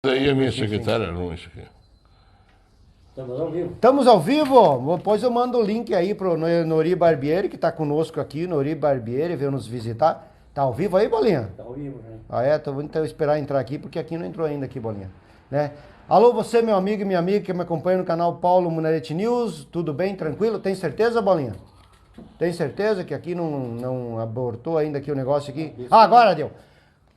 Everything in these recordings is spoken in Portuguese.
Daí a minha secretária não, isso aqui. Estamos ao vivo. Estamos ao vivo? Depois eu mando o link aí pro Nori Barbieri, que está conosco aqui. Nori Barbieri veio nos visitar. Tá ao vivo aí, Bolinha? Tá ao vivo, né? Ah, é? Então esperar entrar aqui, porque aqui não entrou ainda aqui, Bolinha. Né? Alô, você, meu amigo e minha amiga que me acompanha no canal Paulo Munarete News. Tudo bem? Tranquilo? Tem certeza, Bolinha? Tem certeza que aqui não abortou ainda aqui o negócio aqui? Ah, agora deu.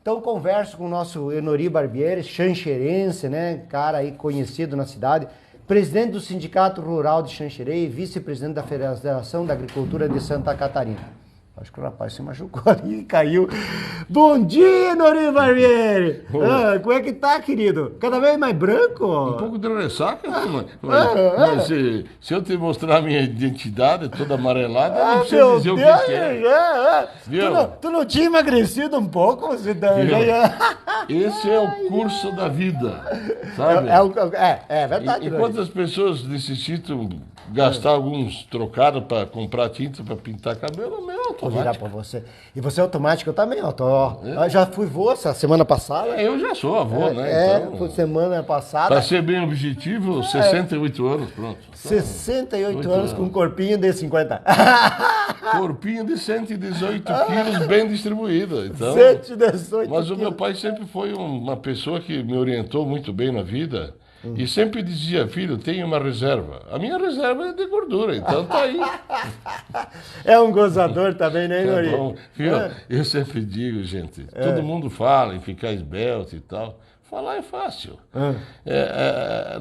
Então converso com o nosso Nori Barbieri, xanxerense, né? Cara aí conhecido na cidade. Presidente do Sindicato Rural de Xanxerê e vice-presidente da Federação da Agricultura de Santa Catarina. Acho que o rapaz se machucou ali e caiu. Bom dia, Nori Barbieri! Como é que tá, querido? Cada vez mais branco? Um pouco de ressaca, mas se eu te mostrar a minha identidade toda amarelada, não precisa dizer o que é. Tu não tinha emagrecido um poupouco? Você Esse é o curso da vida, sabe? É verdade. E quantas pessoas necessitam gastar alguns trocados para comprar tinta para pintar cabelo? Meu, vou virar para você. E você é automático? Eu também, Eu já fui vô essa semana passada. Eu já sou avô, né? Então, foi semana passada. Para ser bem objetivo, 68 anos, pronto. 68 anos com um corpinho de 50. Corpinho de 118 quilos bem distribuído. Então, 118 mas o meu pai sempre foi uma pessoa que me orientou muito bem na vida. E sempre dizia, filho, tem uma reserva. A minha reserva é de gordura, então tá aí. É um gozador também, né, Nori? Eu sempre digo, gente, todo mundo fala em ficar esbelto e tal. Falar é fácil.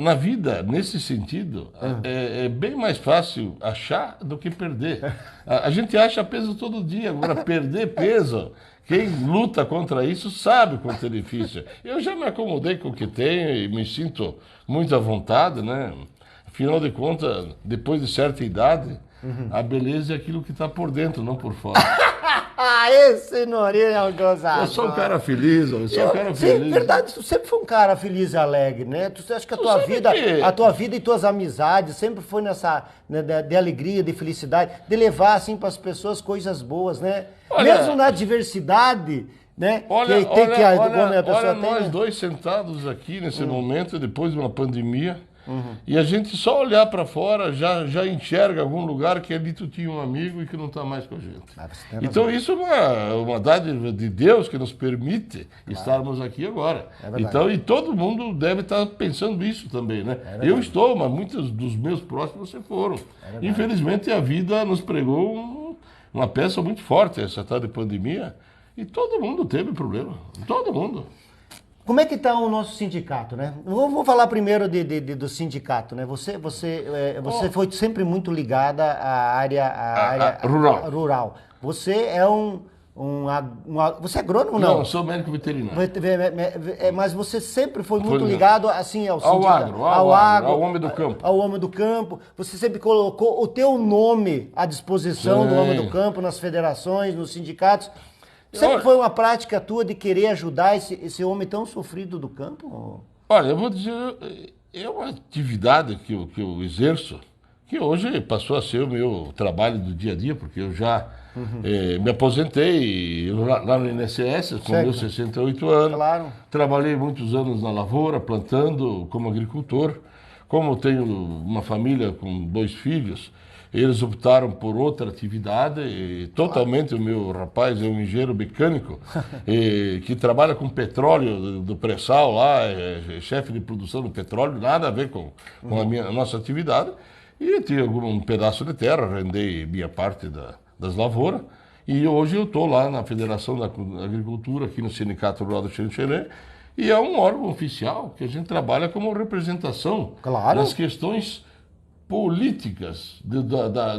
Na vida, nesse sentido, é bem mais fácil achar do que perder. A gente acha peso todo dia, agora perder peso... Quem luta contra isso sabe quanto é difícil. Eu já me acomodei com o que tenho e me sinto muito à vontade, né? Afinal de contas, depois de certa idade, a beleza é aquilo que está por dentro, não por fora. Esse Nori é um gozador. Eu sou um cara feliz, Sim, verdade, tu sempre foi um cara feliz e alegre, né? Tu acha que a tua vida e tuas amizades sempre foi nessa, né, de alegria, de felicidade, de levar assim para as pessoas coisas boas, né? Olha, mesmo na diversidade, né? Olha, nós né? dois sentados aqui nesse momento, depois de uma pandemia, e a gente só olhar para fora já enxerga algum lugar que ali tu tinha um amigo e que não está mais com a gente. Então isso é uma dádiva de Deus que nos permite estarmos aqui agora. Então, e todo mundo deve estar pensando isso também, né? Eu estou, mas muitos dos meus próximos se foram. Infelizmente a vida nos pregou uma peça muito forte, essa tal de pandemia, e todo mundo teve problema. Todo mundo. Como é que está o nosso sindicato, né? Vamos falar primeiro do sindicato, né? Você foi sempre muito ligada à área rural. Você é você é agrônomo, não? Não, eu sou médico veterinário. Mas você sempre foi muito ligado assim ao sindicato, ao homem do campo. Ao homem do campo. Você sempre colocou o teu nome à disposição do homem do campo nas federações, nos sindicatos. Sempre foi uma prática tua de querer ajudar esse homem tão sofrido do campo? Olha, eu vou dizer, é uma atividade que eu exerço, que hoje passou a ser o meu trabalho do dia a dia, porque eu já me aposentei lá no INSS com meus 68 anos. Claro. Trabalhei muitos anos na lavoura, plantando como agricultor. Como tenho uma família com 2 filhos, eles optaram por outra atividade e totalmente o meu rapaz é um engenheiro mecânico que trabalha com petróleo do pré-sal lá, é chefe de produção do petróleo, nada a ver com a nossa atividade. E eu tinha um pedaço de terra, arrendei minha parte das lavouras e hoje eu estou lá na Federação da Agricultura, aqui no Sindicato Rural do Xanxerê, e é um órgão oficial que a gente trabalha como representação das questões políticas,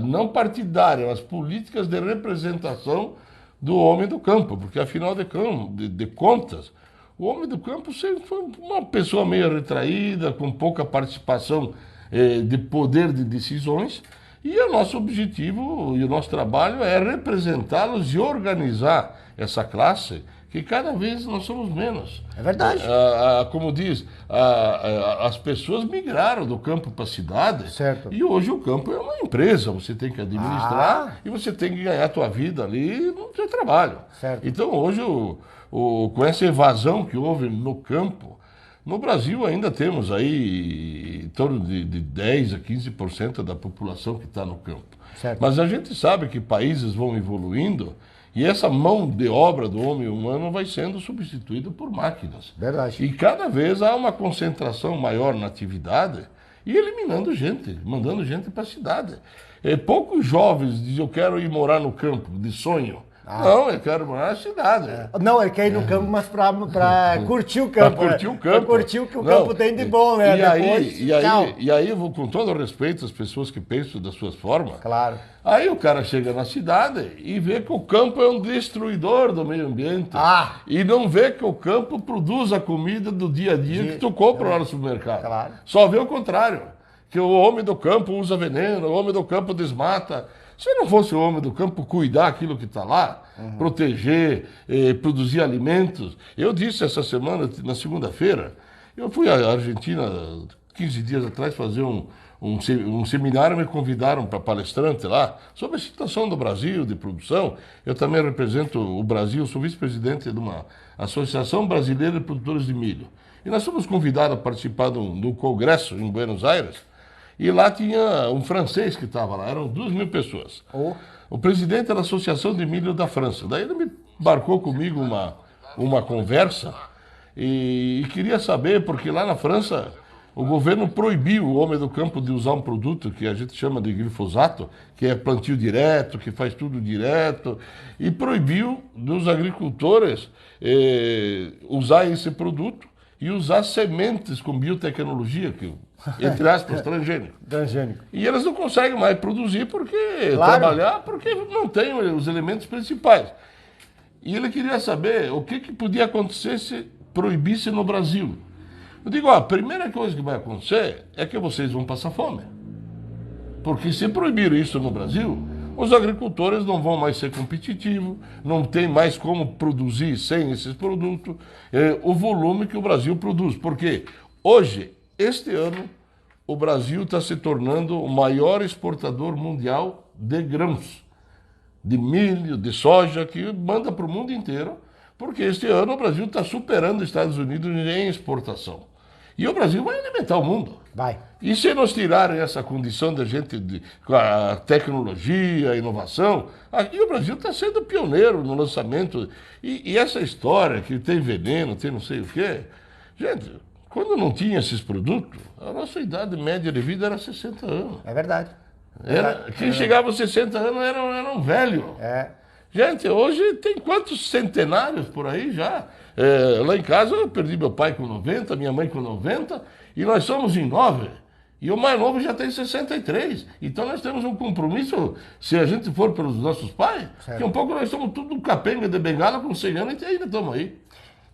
não partidárias, mas políticas de representação do homem do campo, porque afinal de contas, o homem do campo sempre foi uma pessoa meio retraída, com pouca participação de poder de decisões, e o nosso objetivo e o nosso trabalho é representá-los e organizar essa classe, que cada vez nós somos menos. É verdade. Como diz, as pessoas migraram do campo para a cidade. Certo. E hoje o campo é uma empresa, você tem que administrar e você tem que ganhar a tua vida ali no seu trabalho. Certo. Então hoje, com essa evasão que houve no campo, No Brasil ainda temos aí em torno de 10 a 15% da população que está no campo. Certo. Mas a gente sabe que países vão evoluindo e essa mão de obra do homem humano vai sendo substituída por máquinas. Verdade. E cada vez há uma concentração maior na atividade e eliminando gente, mandando gente para a cidade. Poucos jovens dizem, eu quero ir morar no campo, de sonho. Não, eu quero morar na cidade. Não, ele quer ir no campo, mas pra curtir o campo. Pra curtir o campo. Pra curtir o que o campo tem de bom, né? E aí, eu vou, com todo o respeito às pessoas que pensam das suas formas, Claro. aí o cara chega na cidade e vê que o campo é um destruidor do meio ambiente. E não vê que o campo produz a comida do dia a dia que tu compra lá no supermercado. Claro. Só vê o contrário. Que o homem do campo usa veneno, o homem do campo desmata. Se não fosse o homem do campo cuidar aquilo que está lá, proteger, produzir alimentos. Eu disse essa semana, na segunda-feira, eu fui à Argentina 15 dias atrás fazer um seminário, me convidaram para palestrante lá sobre a situação do Brasil, de produção. Eu também represento o Brasil, sou vice-presidente de uma Associação Brasileira de Produtores de Milho. E nós fomos convidados a participar do congresso em Buenos Aires. E lá tinha um francês que estava lá, eram 2.000 pessoas. O presidente da Associação de Milho da França. Daí ele me embarcou comigo uma conversa e queria saber, porque lá na França o governo proibiu o homem do campo de usar um produto que a gente chama de glifosato, que é plantio direto, que faz tudo direto, e proibiu dos agricultores usar esse produto e usar sementes com biotecnologia, que, entre aspas, transgênico. Transgênico. E eles não conseguem mais produzir trabalhar porque não tem os elementos principais. E ele queria saber o que podia acontecer se proibisse no Brasil. Eu digo, a primeira coisa que vai acontecer é que vocês vão passar fome. Porque se proibir isso no Brasil, os agricultores não vão mais ser competitivos, não tem mais como produzir sem esses produtos o volume que o Brasil produz. Porque hoje, este ano, o Brasil está se tornando o maior exportador mundial de grãos, de milho, de soja, que manda para o mundo inteiro, porque este ano o Brasil está superando os Estados Unidos em exportação. E o Brasil vai alimentar o mundo. Vai. E se nós tirarem essa condição da gente com a tecnologia, a inovação, aqui o Brasil está sendo pioneiro no lançamento. E essa história que tem veneno, tem não sei o quê. Gente, quando não tinha esses produtos, a nossa idade média de vida era 60 anos. É verdade. Quem chegava aos 60 anos era um velho. Gente, hoje tem quantos centenários por aí já? Lá em casa eu perdi meu pai com 90, minha mãe com 90, e nós somos em 9. E o mais novo já tem 63. Então nós temos um compromisso, se a gente for pelos nossos pais, que um pouco nós somos tudo capenga de bengala com 100 anos e ainda estamos aí.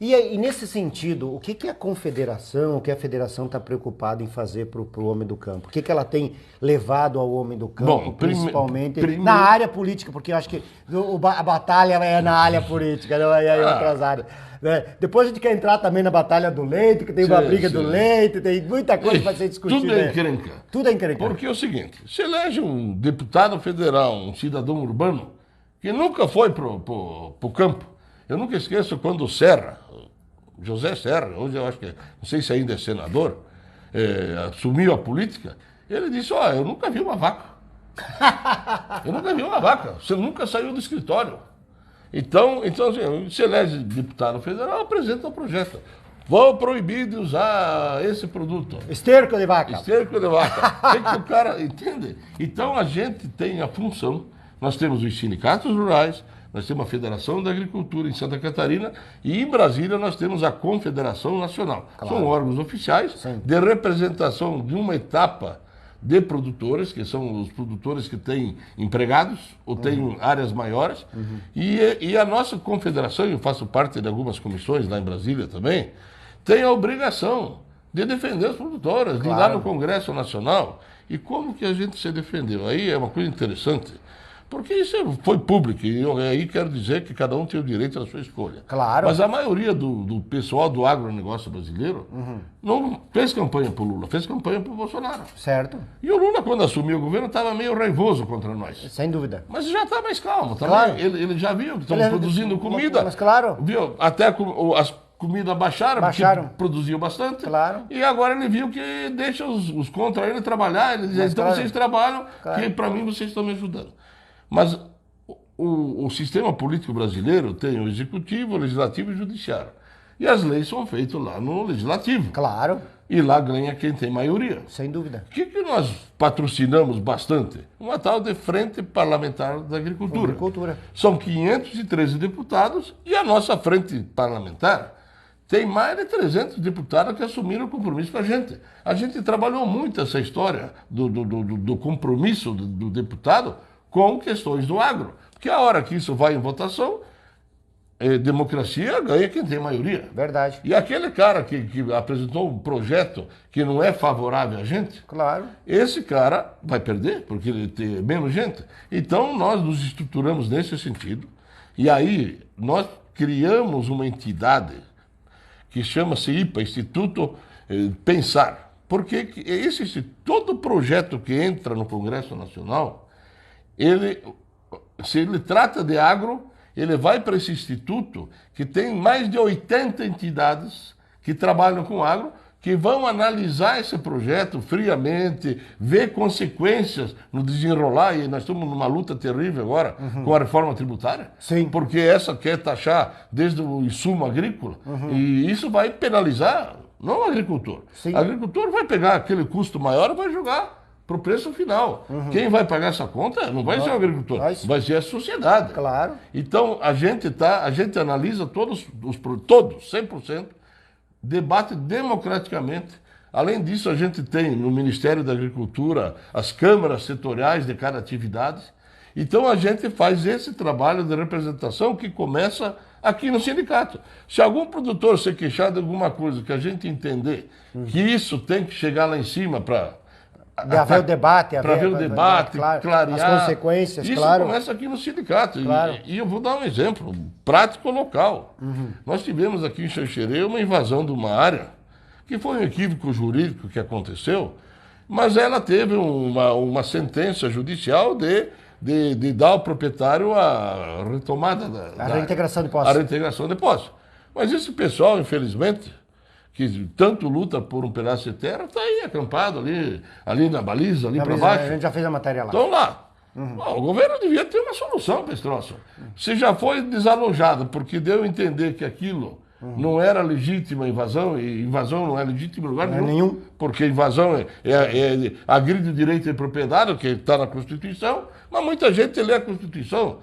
E nesse sentido, o que a confederação, o que a federação está preocupada em fazer para o homem do campo? O que ela tem levado ao homem do campo, principalmente na área política? Porque eu acho que a batalha é na área política, não é em outras áreas. Né? Depois a gente quer entrar também na batalha do leite, que tem uma briga do leite, tem muita coisa para ser discutida. Tudo é encrenca. Tudo é encrenca. Porque é o seguinte, se elege um deputado federal, um cidadão urbano, que nunca foi pro campo. Eu nunca esqueço quando o Serra, José Serra, hoje eu acho que, não sei se ainda é senador, assumiu a política, ele disse, eu nunca vi uma vaca. Eu nunca vi uma vaca. Você nunca saiu do escritório. Então assim, se elege deputado federal, apresenta o projeto. Vou proibir de usar esse produto. Esterco de vaca. Esterco de vaca. Tem que o cara, entende? Então a gente tem a função, nós temos os sindicatos rurais, nós temos a Federação da Agricultura em Santa Catarina e em Brasília nós temos a Confederação Nacional. Claro. São órgãos oficiais de representação de uma etapa de produtores, que são os produtores que têm empregados ou têm áreas maiores. E a nossa confederação, eu faço parte de algumas comissões lá em Brasília também, tem a obrigação de defender os produtores, de ir lá no Congresso Nacional. E como que a gente se defendeu? Aí é uma coisa interessante. Porque isso foi público, e aí quero dizer que cada um tem o direito à sua escolha. Claro. Mas a maioria do pessoal do agronegócio brasileiro não fez campanha para o Lula, fez campanha para o Bolsonaro. Certo. E o Lula, quando assumiu o governo, estava meio raivoso contra nós. Sem dúvida. Mas já está mais calmo. Claro. Ele já viu que estamos produzindo comida. Mas claro. Viu? Até comida baixaram, Baixaram. porque produziam bastante. Claro. E agora ele viu que deixa os contra ele trabalhar. Ele diz, Mas, então claro. vocês trabalham, Claro. que para mim vocês estão me ajudando. Mas o sistema político brasileiro tem o executivo, o legislativo e o judiciário. E as leis são feitas lá no legislativo. Claro, E lá ganha quem tem maioria. sem dúvida. O que nós patrocinamos bastante? Uma tal de Frente Parlamentar da Agricultura. Agricultura. São 513 deputados e a nossa frente parlamentar tem mais de 300 deputados que assumiram o compromisso com a gente. A gente trabalhou muito essa história do compromisso do deputado com questões do agro. Porque a hora que isso vai em votação, democracia ganha quem tem maioria. Verdade. E aquele cara que apresentou um projeto que não é favorável a gente, Claro. esse cara vai perder, porque ele tem menos gente. Então, nós nos estruturamos nesse sentido. E aí, nós criamos uma entidade que chama-se IPA, Instituto Pensar. Porque todo projeto que entra no Congresso Nacional, se ele trata de agro, ele vai para esse instituto que tem mais de 80 entidades que trabalham com agro, que vão analisar esse projeto friamente, ver consequências no desenrolar, e nós estamos numa luta terrível agora com a reforma tributária, Sim. porque essa quer taxar desde o insumo agrícola, e isso vai penalizar, não o agricultor. Sim. O agricultor vai pegar aquele custo maior e vai jogar para o preço final. Quem vai pagar essa conta não vai ser o agricultor, Nós. vai ser a sociedade. Claro. Então, a gente analisa todos, 100%, debate democraticamente. Além disso, a gente tem no Ministério da Agricultura as câmaras setoriais de cada atividade. Então, a gente faz esse trabalho de representação que começa aqui no sindicato. Se algum produtor se queixar de alguma coisa que a gente entender que isso tem que chegar lá em cima para De haver o debate, para ver o debate, claro, clarear. as consequências, Isso claro. começa aqui no sindicato. Claro. E eu vou dar um exemplo prático local. Nós tivemos aqui em Xanxerê uma invasão de uma área que foi um equívoco jurídico que aconteceu, mas ela teve uma sentença judicial de dar ao proprietário a retomada A reintegração de posse. A reintegração de posse. Mas esse pessoal, infelizmente, que tanto luta por um pedaço de terra, está aí acampado ali na baliza, ali para baixo. A gente já fez a matéria lá. Estão lá. O governo devia ter uma solução para esse troço. Se já foi desalojado porque deu a entender que aquilo não era legítima invasão, e invasão não é legítima em lugar Não é nenhum, nenhum. porque invasão agride o direito de propriedade, que está na Constituição, mas muita gente lê a Constituição.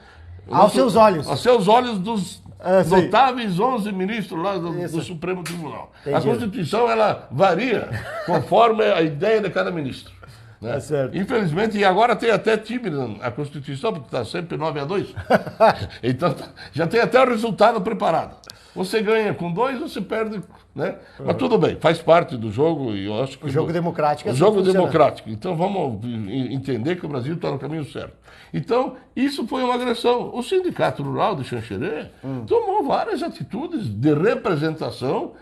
Aos seus olhos. Aos seus olhos dos sim. notáveis 11 ministros lá do Supremo Tribunal. A Entendi. Constituição, ela varia conforme a ideia de cada ministro. Né? Tá certo. Infelizmente, e agora tem até time na Constituição, porque está sempre 9-2. Então, já tem até o resultado preparado. Você ganha com 2, você perde, né? Mas tudo bem, faz parte do jogo e eu acho que... O jogo democrático é O assim jogo que funciona. democrático. Então vamos entender que o Brasil está no caminho certo. Então, isso foi uma agressão. O Sindicato Rural de Xanxerê tomou várias atitudes de representação,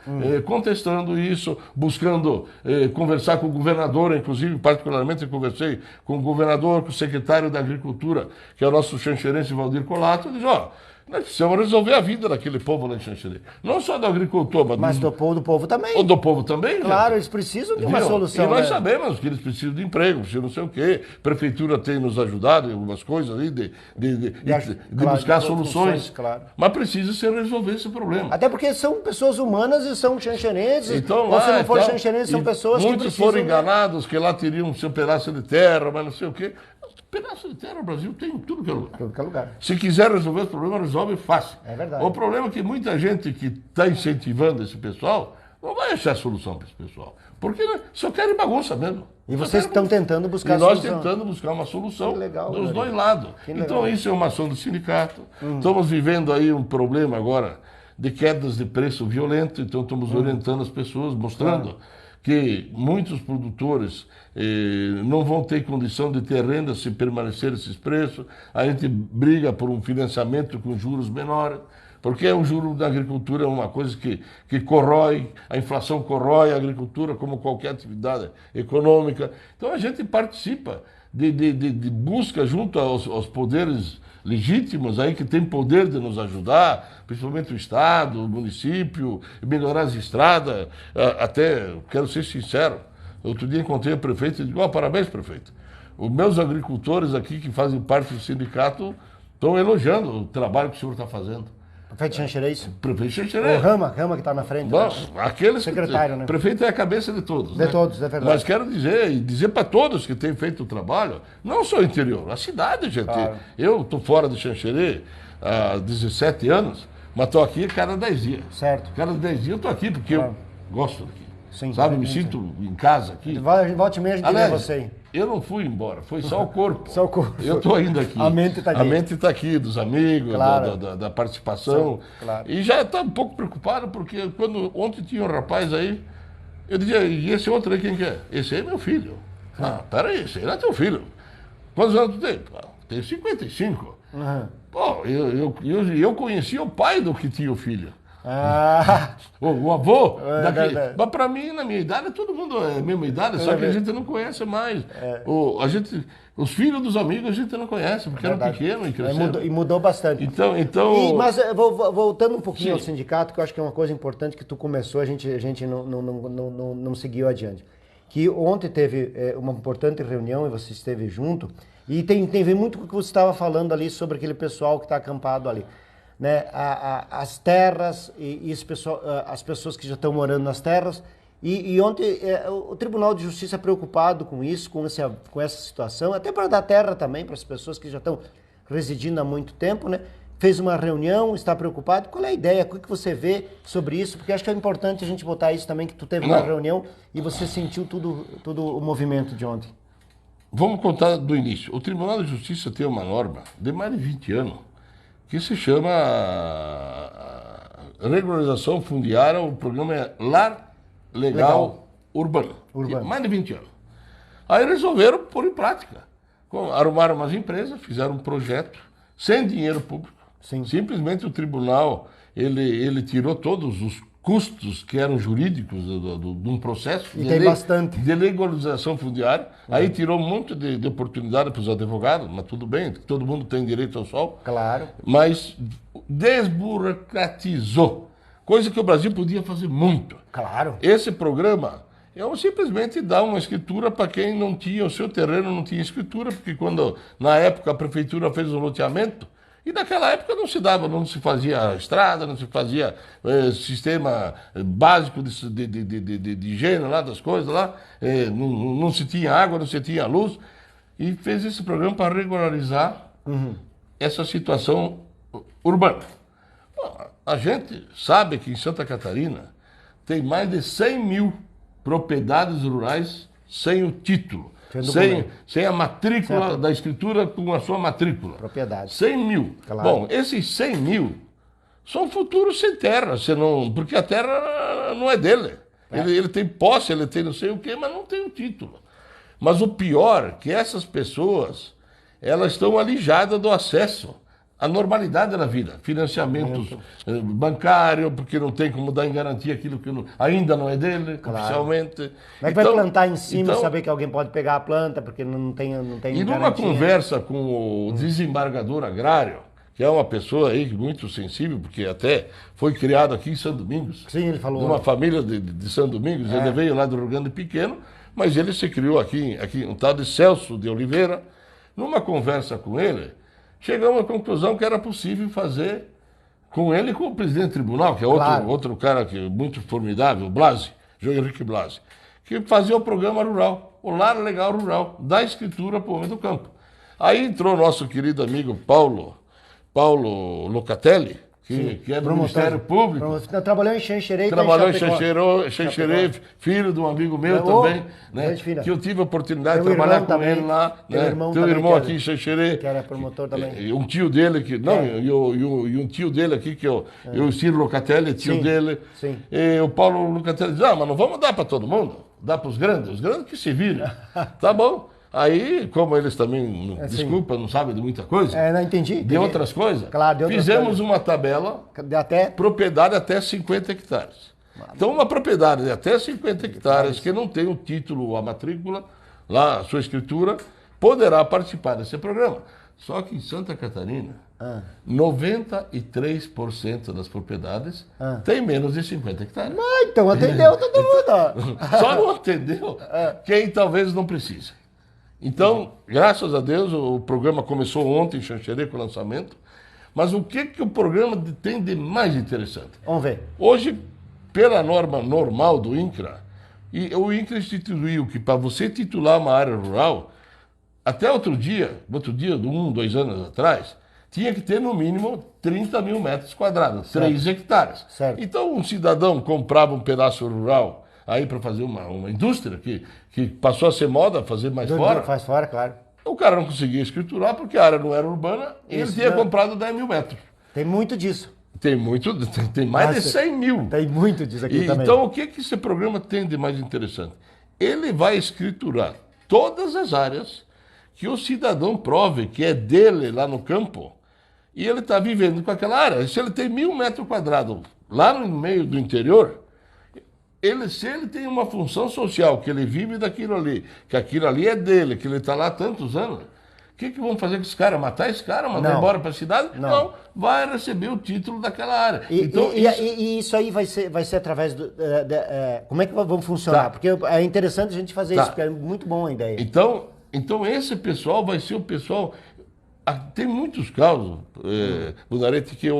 contestando isso, buscando conversar com o governador, inclusive, particularmente, eu conversei com o governador, com o secretário da Agricultura, que é o nosso xanxerense Valdir Colato, e disse, ó, nós precisamos resolver a vida daquele povo lá em Xanxerê. Não só do agricultor, Mas do povo também. ou do povo também. Claro, gente. eles precisam de uma Viu? solução. E nós né? sabemos que eles precisam de emprego, precisam não sei o quê. Prefeitura tem nos ajudado em algumas coisas aí, de claro, buscar de soluções. funções, claro. Mas precisa se resolver esse problema. Até porque são pessoas humanas e são xanxerenses. Então, ou se lá, não for então, xanxerense, são e pessoas que muitos precisam... foram enganados que lá teriam seu pedaço de terra, mas não sei o quê. Pedaço de terra, o Brasil tem em tudo que é lugar. Tudo que é lugar. Se quiser resolver os problemas, resolve fácil. É verdade. O problema é que muita gente que está incentivando esse pessoal não vai achar solução para esse pessoal. Porque só querem bagunça mesmo. E vocês estão tentando buscar E nós solução. tentando buscar uma solução Que legal, dos Maria. dois lados. Que Então legal. isso é uma ação do sindicato. Estamos vivendo aí um problema agora de quedas de preço violento, então estamos orientando as pessoas, mostrando que muitos produtores não vão ter condição de ter renda se permanecer esses preços. A gente briga por um financiamento com juros menores, porque o juro da agricultura é uma coisa que corrói, a inflação corrói a agricultura como qualquer atividade econômica. Então a gente participa de busca junto aos poderes legítimos aí que tem poder de nos ajudar, principalmente o Estado, o município, melhorar as estradas. Até, quero ser sincero, outro dia encontrei o prefeito e digo, parabéns, prefeito. Os meus agricultores aqui que fazem parte do sindicato estão elogiando o trabalho que o senhor está fazendo. Prefeito Xanxerê, isso? Prefeito Xanxerê. O Rama que está na frente. Bom, aqueles secretário, né? Prefeito é a cabeça de todos. De né? todos, é verdade. Mas quero dizer para todos que têm feito o trabalho, não só o interior, a cidade, gente. Claro. Eu estou fora de Xanxerê há 17 anos, mas estou aqui cada 10 dias. Certo. Cada 10 dias eu estou aqui, porque Claro. eu gosto daqui. Sim, sabe, me sim. sinto em casa aqui. Volte mesmo de ver Aliás, você aí. eu não fui embora, foi só o corpo. Só o corpo. Eu estou ainda aqui. A mente está aqui. A mente está aqui, dos amigos, Claro. da participação. Sim, claro. E já está um pouco preocupado, porque ontem tinha um rapaz aí, eu dizia, e esse outro aí quem que é? Esse aí é meu filho. Peraí, esse aí não é teu filho. Quantos anos tu tem? Tenho 55. Uhum. Pô, eu conhecia o pai do que tinha o filho. Ah, O avô, verdade. mas para mim, na minha idade, todo mundo é a mesma idade, só que a gente não conhece mais. Os filhos dos amigos a gente não conhece, porque eram verdade. pequenos e cresceram. Mudou bastante. Então, Mas voltando um pouquinho ao Sim. sindicato, que eu acho que é uma coisa importante que tu começou, a gente não seguiu adiante. Que ontem teve uma importante reunião e você esteve junto, e tem a ver muito com o que você estava falando ali sobre aquele pessoal que está acampado ali. Né? As terras e esse pessoal, as pessoas que já estão morando nas terras. E ontem o Tribunal de Justiça é preocupado com isso, com essa situação, até para dar terra também para as pessoas que já estão residindo há muito tempo, né? Fez uma reunião, está preocupado. Qual é a ideia? O que você vê sobre isso? Porque acho que é importante a gente botar isso também, que tu teve uma reunião e você sentiu tudo o movimento de ontem. Vamos contar do início. O Tribunal de Justiça tem uma norma de mais de 20 anos que se chama regularização fundiária, o programa é Lar Legal Urbano. Mais de 20 anos. Aí resolveram pôr em prática. Arrumaram umas empresas, fizeram um projeto sem dinheiro público. Sim. Simplesmente o tribunal ele tirou todos os custos que eram jurídicos de um processo E tem bastante. de legalização fundiária. Aí tirou um monte de oportunidade para os advogados, mas tudo bem, todo mundo tem direito ao sol. Claro. Mas desburocratizou, coisa que o Brasil podia fazer muito. Claro. Esse programa simplesmente dar uma escritura para quem não tinha, o seu terreno não tinha escritura, porque quando, na época, a prefeitura fez o loteamento, e naquela época não se fazia estrada, não se fazia sistema básico de higiene lá, das coisas lá, não se tinha água, não se tinha luz, e fez esse programa para regularizar essa situação urbana. Bom, a gente sabe que em Santa Catarina tem mais de 100 mil propriedades rurais sem o título, sem a matrícula da escritura com a sua matrícula. Propriedade. 100 mil. Claro. Bom, esses 100 mil são futuros sem terra, porque a terra não é dele. Ele tem posse, ele tem não sei o quê, mas não tem o título. Mas o pior é que essas pessoas, elas estão alijadas do acesso à normalidade da vida. Financiamentos bancários, porque não tem como dar em garantia aquilo que ainda não é dele, oficialmente. Como é que vai plantar em cima e saber que alguém pode pegar a planta, porque não tem E numa garantia. conversa com o desembargador agrário, que é uma pessoa aí muito sensível, porque até foi criado aqui em São Domingos. Sim, ele falou. De uma família de São Domingos, ele veio lá do Rio Grande Pequeno, mas ele se criou aqui um tal de Celso de Oliveira. Numa conversa com ele, chegamos à conclusão que era possível fazer com ele e com o presidente do tribunal, que é outro cara que é muito formidável, o Blasi, João Henrique Blasi, que fazia o programa rural, o Lar Legal Rural, da escritura para o homem do campo. Aí entrou nosso querido amigo Paulo Locatelli, que é do Ministério Público. Trabalhou em Xanxerê. Trabalhou em Xanxerê, filho de um amigo meu também, né, que eu tive a oportunidade de trabalhar com ele lá. Tem um irmão aqui em Xanxerê. Que era promotor também. E um tio dele, e um tio dele aqui, que eu Ciro Locatelli, tio dele. Sim. E o Paulo Locatelli diz, mas não vamos dar para todo mundo, dá para os grandes que se viram. Tá bom. Aí, como eles também, não sabem de muita coisa, não entendi. De outras coisas, Claro, de outras fizemos coisas. uma tabela, Até? propriedade até 50 hectares. Então, uma propriedade de até 50 hectares que não tem o título, a matrícula, lá, a sua escritura, poderá participar desse programa. Só que em Santa Catarina, 93% das propriedades tem menos de 50 hectares. Mas então atendeu todo mundo. Só não atendeu quem talvez não precise. Então, graças a Deus, o programa começou ontem em Xanxerê com o lançamento. Mas o que o programa tem de mais interessante? Vamos ver. Hoje, pela norma normal do INCRA, e o INCRA instituiu que para você titular uma área rural, até outro dia, 2 anos atrás, tinha que ter no mínimo 30 mil metros quadrados, 3 hectares. Certo. Então um cidadão comprava um pedaço rural aí para fazer uma indústria que passou a ser moda, fazer mais fora. Faz fora, claro. O cara não conseguia escriturar porque a área não era urbana e ele tinha comprado 10 mil metros. Tem muito disso. Tem mais de 100 mil. Tem muito disso aqui também. Então, o que esse programa tem de mais interessante? Ele vai escriturar todas as áreas que o cidadão prove que é dele lá no campo e ele está vivendo com aquela área. Se ele tem 1.000 metros quadrados lá no meio do interior, se ele tem uma função social, que ele vive daquilo ali, que aquilo ali é dele, que ele está lá há tantos anos, o que vão fazer com esse cara? Matar esse cara? Mandar embora para a cidade? Não. Vai receber o título daquela área. E isso aí vai ser através do... como é que vamos funcionar? Tá. Porque é interessante a gente fazer isso, porque é muito bom a ideia. Então esse pessoal vai ser o pessoal... Tem muitos casos, Munarete, que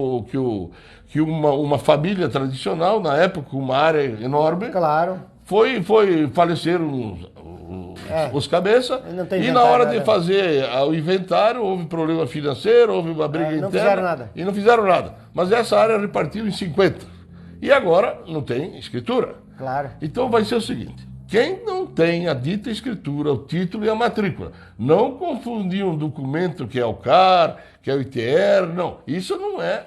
uma família tradicional, na época, uma área enorme, Claro. faleceram os cabeças, e na hora de fazer o inventário, houve problema financeiro, houve uma briga interna. Não fizeram nada. E não fizeram nada. Mas essa área repartiu em 50. E agora não tem escritura. Claro. Então vai ser o seguinte. Quem não tem a dita escritura, o título e a matrícula, não confundir um documento que é o CAR, que é o ITR, não. Isso não é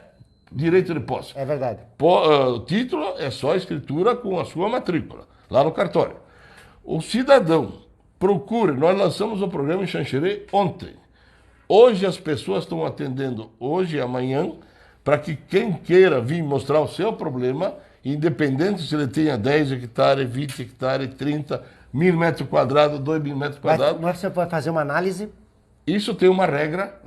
direito de posse. É verdade. O título é só a escritura com a sua matrícula, lá no cartório. O cidadão procure, nós lançamos o programa em Xanxerê ontem. Hoje as pessoas estão atendendo, hoje e amanhã, para que quem queira vir mostrar o seu problema, independente se ele tenha 10 hectares, 20 hectares, 30, 1.000 metros quadrados, 2.000 metros quadrados. Mas você pode fazer uma análise? Isso tem uma regra.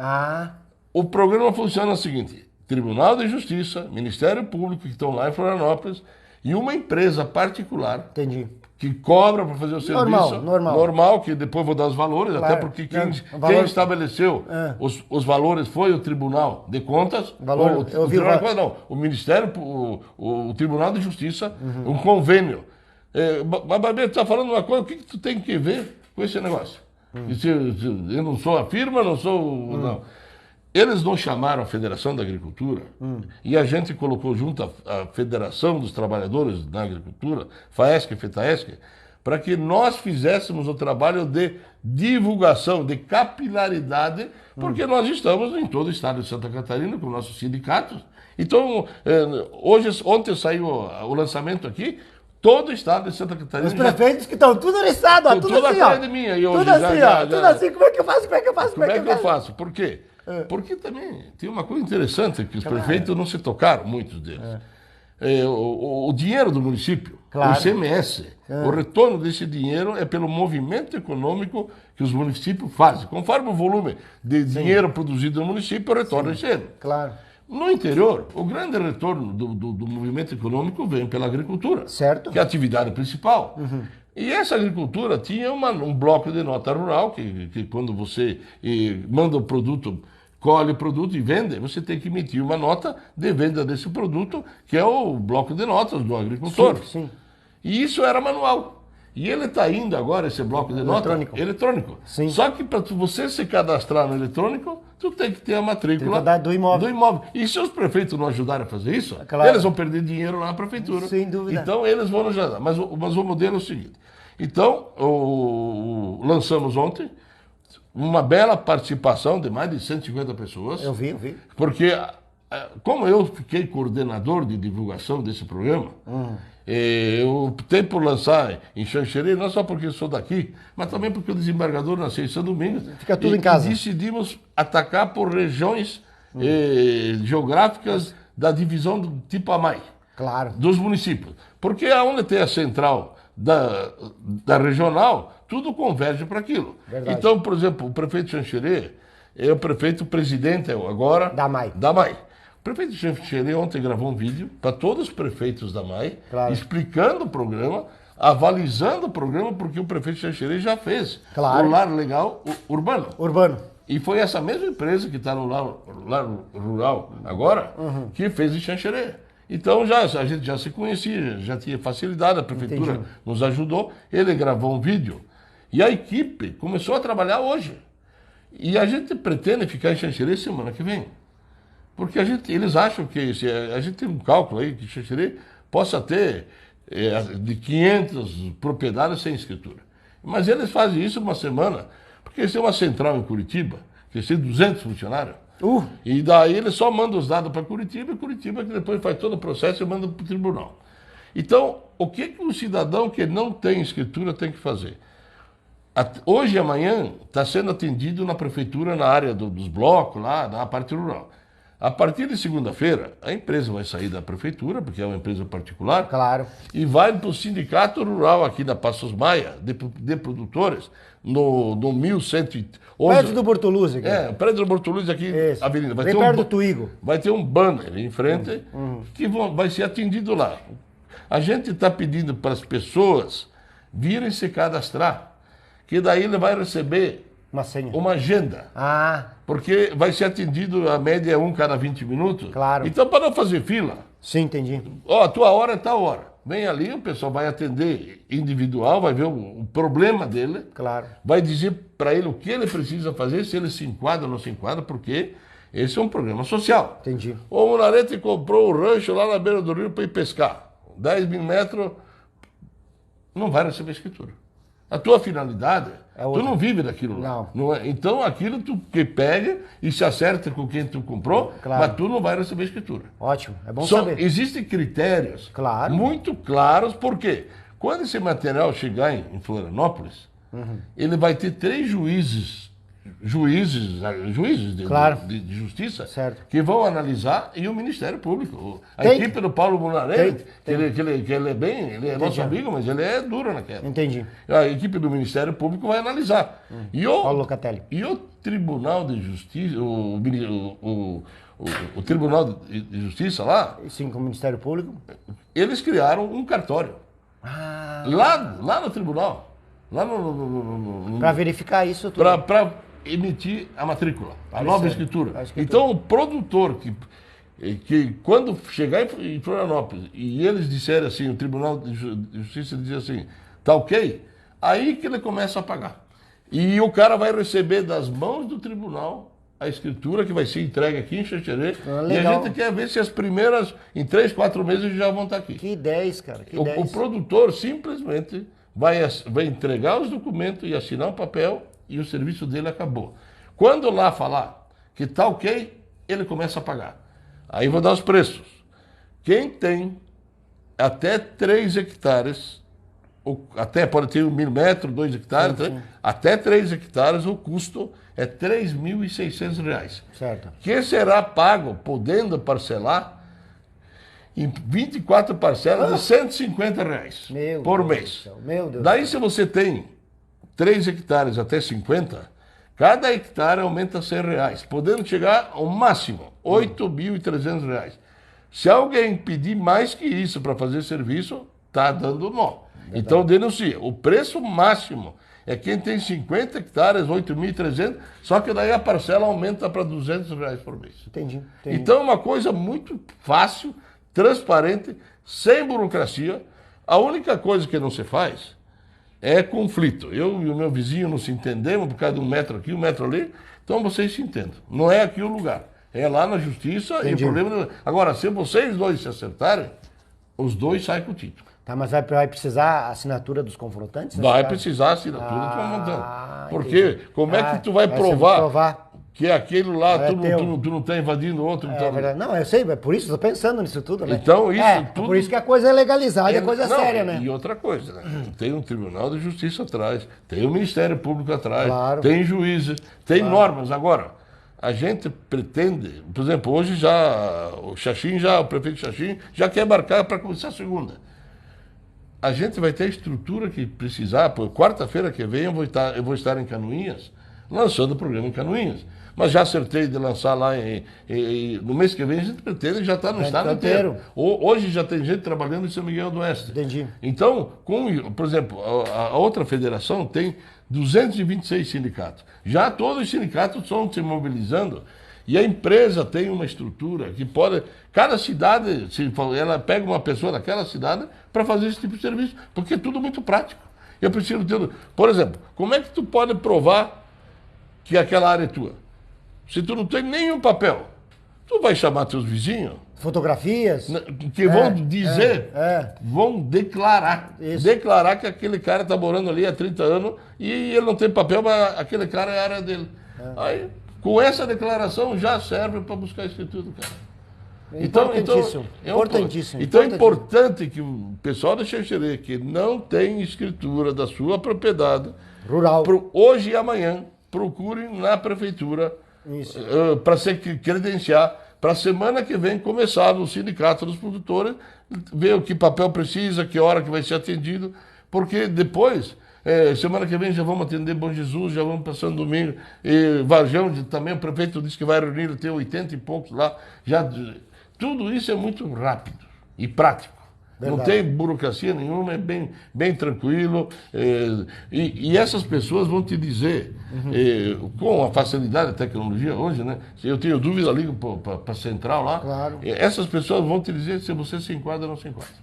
O programa funciona o seguinte: Tribunal de Justiça, Ministério Público, que estão lá em Florianópolis, e uma empresa particular. Entendi. Que cobra para fazer o serviço. Normal, que depois vou dar os valores, claro. Até porque quem estabeleceu os valores foi o Tribunal de Contas. O Ministério, o Tribunal de Justiça, um convênio. Mas, Barbeiro, tu está falando uma coisa, o que tu tem que ver com esse negócio? Eu não sou a firma, não sou... Não. Eles não chamaram a Federação da Agricultura e a gente colocou junto a Federação dos Trabalhadores da Agricultura, FAESC e FETAESC, para que nós fizéssemos o trabalho de divulgação, de capilaridade, porque nós estamos em todo o estado de Santa Catarina com nossos sindicatos. Então, ontem saiu o lançamento aqui, todo o estado de Santa Catarina. Os prefeitos que estão tudo no estado, tudo assim, atrás de mim. E hoje, tudo assim, tudo assim. Como é que eu faço? Como é que eu faço? Por quê? Porque também tem uma coisa interessante, que os prefeitos não se tocaram, muitos deles. O dinheiro do município, o ICMS, o retorno desse dinheiro é pelo movimento econômico que os municípios fazem. Conforme o volume de dinheiro produzido no município, o retorno é esse ano. Claro. No interior, o grande retorno do movimento econômico vem pela agricultura, certo, que é a atividade principal. E essa agricultura tinha um bloco de nota rural, que quando você manda o produto, colhe o produto e vende, você tem que emitir uma nota de venda desse produto, que é o bloco de notas do agricultor. Sim. E isso era manual. E ele está indo agora, esse bloco de nota, eletrônico. Sim. Só que para você se cadastrar no eletrônico, tu tem que ter a matrícula do imóvel. E se os prefeitos não ajudarem a fazer isso, claro, eles vão perder dinheiro lá na prefeitura. Sem dúvida. Então eles vão nos ajudar. Mas o modelo é o seguinte. Então, lançamos ontem uma bela participação de mais de 150 pessoas. Eu vi. Porque, como eu fiquei coordenador de divulgação desse programa, eu optei por lançar em Xanxerê, não só porque eu sou daqui, mas também porque o desembargador nasceu em São Domingos. Fica tudo em casa. E decidimos atacar por regiões geográficas da divisão do tipo AMAI. Claro. Dos municípios. Porque aonde tem a central da regional, tudo converge para aquilo. Verdade. Então, por exemplo, o prefeito Xanxerê é o prefeito presidente agora Da MAI. O prefeito Xanxerê ontem gravou um vídeo para todos os prefeitos da MAI, Claro. explicando o programa, avalizando o programa, porque o prefeito Xanxerê já fez Claro. o Lar Legal Urbano. Urbano. E foi essa mesma empresa que está no Lar Rural agora que fez em Xanxerê. Então a gente já se conhecia, já tinha facilidade, a prefeitura Entendi. nos ajudou. Ele gravou um vídeo e a equipe começou a trabalhar hoje. E a gente pretende ficar em Xanxerê semana que vem. Porque eles acham que a gente tem um cálculo aí que Xanxerê possa ter de 500 propriedades sem escritura. Mas eles fazem isso numa semana, porque eles têm uma central em Curitiba, que tem 200 funcionários. E daí eles só mandam os dados para Curitiba, e Curitiba que depois faz todo o processo e manda para o tribunal. Então, o que o cidadão que não tem escritura tem que fazer? Hoje e amanhã está sendo atendido na prefeitura, na área dos blocos, lá na parte rural. A partir de segunda-feira, a empresa vai sair da prefeitura, porque é uma empresa particular, Claro. e vai para o sindicato rural aqui da Passos Maia, de produtores, no 1111. Perto do Bortoluzzi aqui. É, o prédio do Bortoluzzi aqui, Isso. avenida. Bem perto do Twigo. Vai ter um banner em frente que vai ser atendido lá. A gente está pedindo para as pessoas virem se cadastrar, que daí ele vai receber Uma senha. uma agenda. Ah, Porque vai ser atendido, a média é 1 cada 20 minutos. Claro. Então, para não fazer fila, sim, entendi. a tua hora é tal hora. Vem ali, o pessoal vai atender individual, vai ver o problema dele, Claro. vai dizer para ele o que ele precisa fazer, se ele se enquadra ou não se enquadra, porque esse é um programa social. Entendi. O Munarete comprou o rancho lá na beira do rio para ir pescar. 10 mil metros, não vai receber escritura. A tua finalidade, tu outra. não vive daquilo lá. Não é? Então aquilo tu que pega e se acerta com quem tu comprou, Claro. mas tu não vai receber escritura. Ótimo. É bom saber. Existem critérios Claro. muito claros, porque quando esse material chegar em Florianópolis, ele vai ter 3 juízes Claro. de justiça Certo. que vão analisar e o Ministério Público. A Tem- equipe do Paulo Munarelli, Tem- que ele é nosso amigo, mas ele é duro naquela. Entendi. A equipe do Ministério Público vai analisar. Paulo Locatelli. E o Tribunal de Justiça, o Tribunal de Justiça lá, Sim, com o Ministério Público. eles criaram um cartório. Ah, Lá no tribunal. Lá para verificar isso tudo. para emitir a matrícula, a Isso nova aí, escritura. a escritura. Então, o produtor que quando chegar em Florianópolis e eles disserem assim, o Tribunal de Justiça diz assim, tá ok, aí que ele começa a pagar. E o cara vai receber das mãos do tribunal a escritura que vai ser entregue aqui em Xanxerê. E a legal. gente quer ver se as primeiras, em 3, 4 meses, já vão estar aqui. Que 10, cara. Que O 10. produtor simplesmente vai entregar os documentos e assinar o papel e o serviço dele acabou. Quando lá falar que está ok, ele começa a pagar. Aí vou dar os preços. Quem tem até 3 hectares, até pode ter 1.000 metros, 2 hectares, Sim, sim. até 3 hectares o custo é R$ 3.600. Certo. Que será pago, podendo parcelar, em 24 parcelas de R$ 150 Meu por Deus mês. do céu, meu Deus. Daí, se você tem 3 hectares até 50, cada hectare aumenta R$ 100, podendo chegar ao máximo R$ 8.300. Se alguém pedir mais que isso para fazer serviço, está dando nó. Então, denuncia. O preço máximo é quem tem 50 hectares, 8.300, só que daí a parcela aumenta para R$ 200 por mês. Entendi. Então é uma coisa muito fácil, transparente, sem burocracia. A única coisa que não se faz é conflito. Eu e o meu vizinho não se entendemos por causa de 1 metro aqui, 1 metro ali, então vocês se entendam. Não é aqui o lugar. É lá na justiça e o problema... Agora, se vocês dois se acertarem, os dois saem com o título. Tá, mas vai precisar a assinatura dos confrontantes? nesse Vai caso? precisar a assinatura do comandante. Porque Entendi. como é que tu vai provar provar. que aquele lá, É teu. tu não está invadindo o outro? É então... verdade. Não, eu sei, é por isso, estou pensando nisso tudo, né? Então, isso tudo- Por isso que a coisa é legalizada, é coisa Não, séria, né? E outra coisa, né? Tem um Tribunal de Justiça atrás, tem o Ministério Público atrás, Claro. tem juízes, tem normas. Agora, a gente pretende, por exemplo, hoje já o prefeito Xaxim já quer marcar para começar a segunda. a gente vai ter a estrutura que precisar. Por quarta-feira que vem eu vou estar em Canoinhas, lançando o programa em Canoinhas. Mas já acertei de lançar lá no mês que vem, a gente pretende já está no estado inteiro. Hoje já tem gente trabalhando em São Miguel do Oeste. Entendi. Então, por exemplo, a outra federação tem 226 sindicatos. Já todos os sindicatos estão se mobilizando e a empresa tem uma estrutura que pode... Cada cidade, ela pega uma pessoa daquela cidade para fazer esse tipo de serviço, porque é tudo muito prático. Eu preciso ter... Por exemplo, como é que tu pode provar que aquela área é tua? Se tu não tem nenhum papel, tu vai chamar teus vizinhos. Fotografias? Que vão dizer, vão declarar. Isso. Declarar que aquele cara está morando ali há 30 anos e ele não tem papel, mas aquele cara é a área dele. Aí, com essa declaração, já serve para buscar isso tudo, cara. Importantíssimo. Então é importante que o pessoal da Xanxerê, que não tem escritura da sua propriedade, rural, hoje e amanhã, procurem na prefeitura para se credenciar, para a semana que vem começar no sindicato dos produtores, ver o que papel precisa, que hora que vai ser atendido, porque depois, semana que vem já vamos atender Bom Jesus, já vamos passando domingo, e Varjão também, o prefeito disse que vai reunir, tem 80 e poucos lá, tudo isso é muito rápido e prático. Verdade. Não tem burocracia nenhuma, é bem tranquilo. E essas pessoas vão te dizer, com a facilidade da tecnologia hoje, né? Se eu tenho dúvida, ligo para a central lá. Claro. Essas pessoas vão te dizer se você se enquadra ou não se enquadra.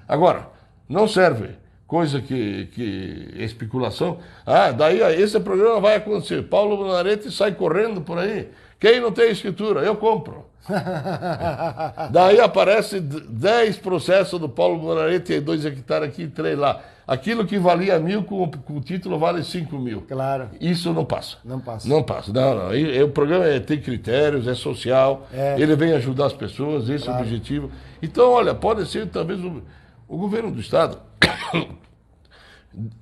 Agora, não serve coisa que é especulação. Daí esse programa vai acontecer. Paulo Munarete sai correndo por aí. Quem não tem escritura, eu compro. Daí aparece 10 processos do Paulo Munarete, 2 hectares aqui, 3 lá. Aquilo que valia 1.000 com o título vale 5.000. Claro. Isso não passa. Não passa. Não passa. Não. O programa tem critérios, é social, ele vem ajudar as pessoas, esse é o objetivo. Então, olha, pode ser talvez o governo do Estado,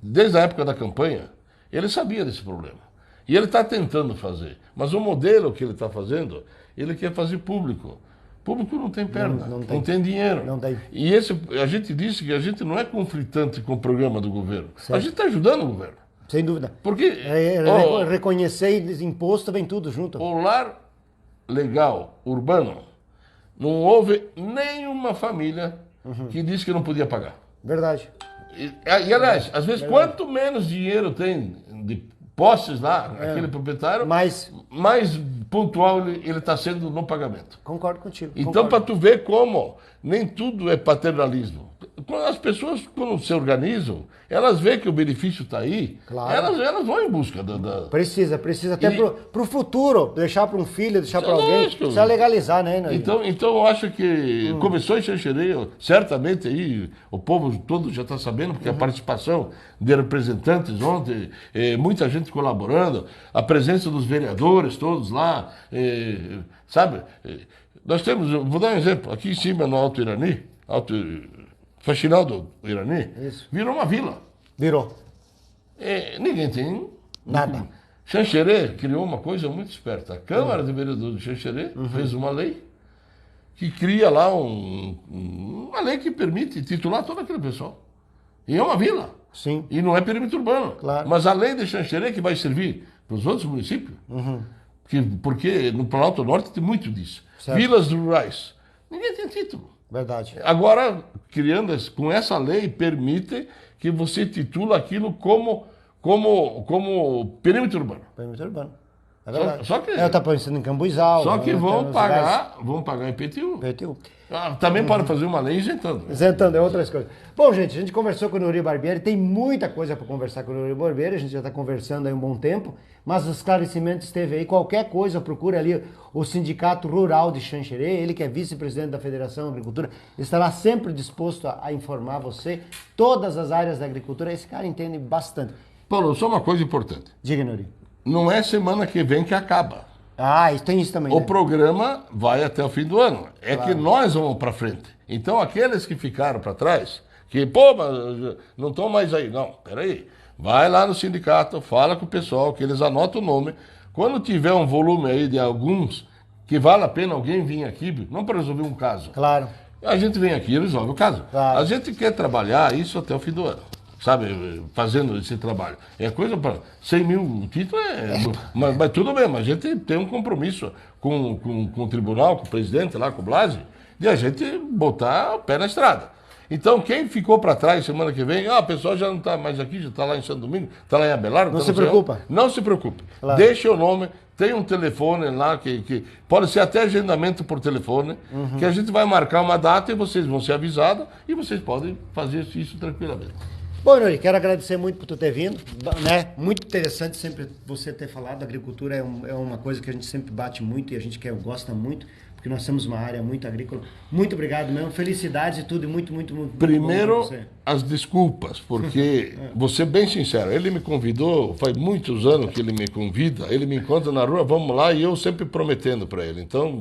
desde a época da campanha, ele sabia desse problema. E ele está tentando fazer. Mas o modelo que ele está fazendo, ele quer fazer público. Público não tem perna, não tem dinheiro. Não tem. E a gente disse que a gente não é conflitante com o programa do governo. Certo. A gente está ajudando o governo. Sem dúvida. Porque reconhecer imposto vem tudo junto. O lar legal, urbano, não houve nenhuma família que disse que não podia pagar. Verdade. E aliás, às vezes, quanto menos dinheiro tem de posses lá, aquele proprietário, mais pontual ele está sendo no pagamento. Concordo contigo. Então, para tu ver como nem tudo é paternalismo. As pessoas, quando se organizam, elas veem que o benefício está aí, elas vão em busca da... Precisa até para o futuro, deixar para um filho, deixar para alguém, precisa legalizar, né? Então eu acho que começou em Xanxerê, certamente aí o povo todo já está sabendo, porque a participação de representantes ontem, muita gente colaborando, a presença dos vereadores todos lá, sabe? Nós temos, vou dar um exemplo, aqui em cima no Alto Irani, Faxinal do Irani, virou uma vila. Virou. Ninguém tem nada. Xanxerê criou uma coisa muito esperta. A Câmara de Vereadores de Xanxerê fez uma lei que cria lá uma lei que permite titular todo aquele pessoal. E é uma vila. Sim. E não é perímetro urbano. Claro. Mas a lei de Xanxerê que vai servir para os outros municípios, porque no Planalto Norte tem muito disso. Certo. Vilas rurais. Ninguém tem título. Verdade. Agora, com essa lei, permite que você titula aquilo como perímetro urbano. Perímetro urbano. É verdade. Só que está pensando em Cambuizal. Só que vão pagar IPTU. Também para fazer uma lei isentando. Isentando, é outras coisas. Bom, gente, a gente conversou com o Nuri Barbieri, tem muita coisa para conversar com o Nuri Barbieri, a gente já está conversando aí um bom tempo, mas os esclarecimentos esteve aí. Qualquer coisa, procure ali o Sindicato Rural de Xanxerê, ele que é vice-presidente da Federação de Agricultura, estará sempre disposto a informar você todas as áreas da agricultura. Esse cara entende bastante. Paulo, só uma coisa importante. Diga, Nuri. Não é semana que vem que acaba. Tem isso também. O programa vai até o fim do ano. Que nós vamos para frente. Então, aqueles que ficaram para trás, mas não estão mais aí. Não, peraí. Vai lá no sindicato, fala com o pessoal, que eles anotam o nome. Quando tiver um volume aí de alguns, que vale a pena alguém vir aqui, não para resolver um caso. Claro. A gente vem aqui e resolve o caso. Claro. A gente quer trabalhar isso até o fim do ano, sabe? Fazendo esse trabalho. É coisa para 100 mil títulos, mas tudo bem, mas a gente tem um compromisso com o tribunal, com o presidente lá, com o Blasi, de a gente botar o pé na estrada. Então, quem ficou para trás semana que vem, o pessoal já não está mais aqui, já está lá em Santo Domingo, está lá em Abelardo. Não tá se preocupa. Não se preocupe. Claro. Deixe o nome, tem um telefone lá, que pode ser até agendamento por telefone, que a gente vai marcar uma data e vocês vão ser avisados e vocês podem fazer isso tranquilamente. Bom, Nori, quero agradecer muito por tu ter vindo, né? Muito interessante sempre você ter falado. A agricultura é uma coisa que a gente sempre bate muito e a gente gosta muito, porque nós temos uma área muito agrícola. Muito obrigado mesmo, felicidades e tudo, e muito Primeiro, bom pra você. as desculpas, porque, vou ser bem sincero, ele me convidou, faz muitos anos que ele me convida, ele me encontra na rua, vamos lá, e eu sempre prometendo para ele. Então,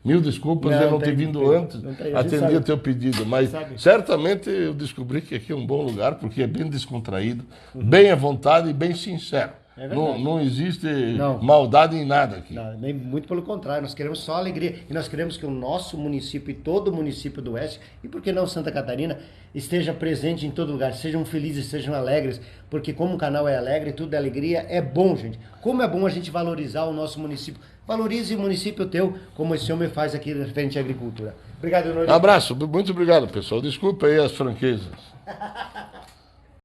mil desculpas de eu não ter vindo antes, atender o teu pedido, mas certamente eu descobri que aqui é um bom lugar, porque é bem descontraído, bem à vontade e bem sincero. É não existe Não. maldade em nada aqui. Não, nem muito pelo contrário, nós queremos só alegria e nós queremos que o nosso município e todo o município do Oeste, e por que não Santa Catarina, esteja presente em todo lugar, sejam felizes, sejam alegres, porque como o canal é alegre, tudo é alegria, é bom, gente. Como é bom a gente valorizar o nosso município. Valorize o município teu, como esse homem faz aqui referente à agricultura. Obrigado, Nori. Abraço, muito obrigado, pessoal. Desculpa aí as franquezas.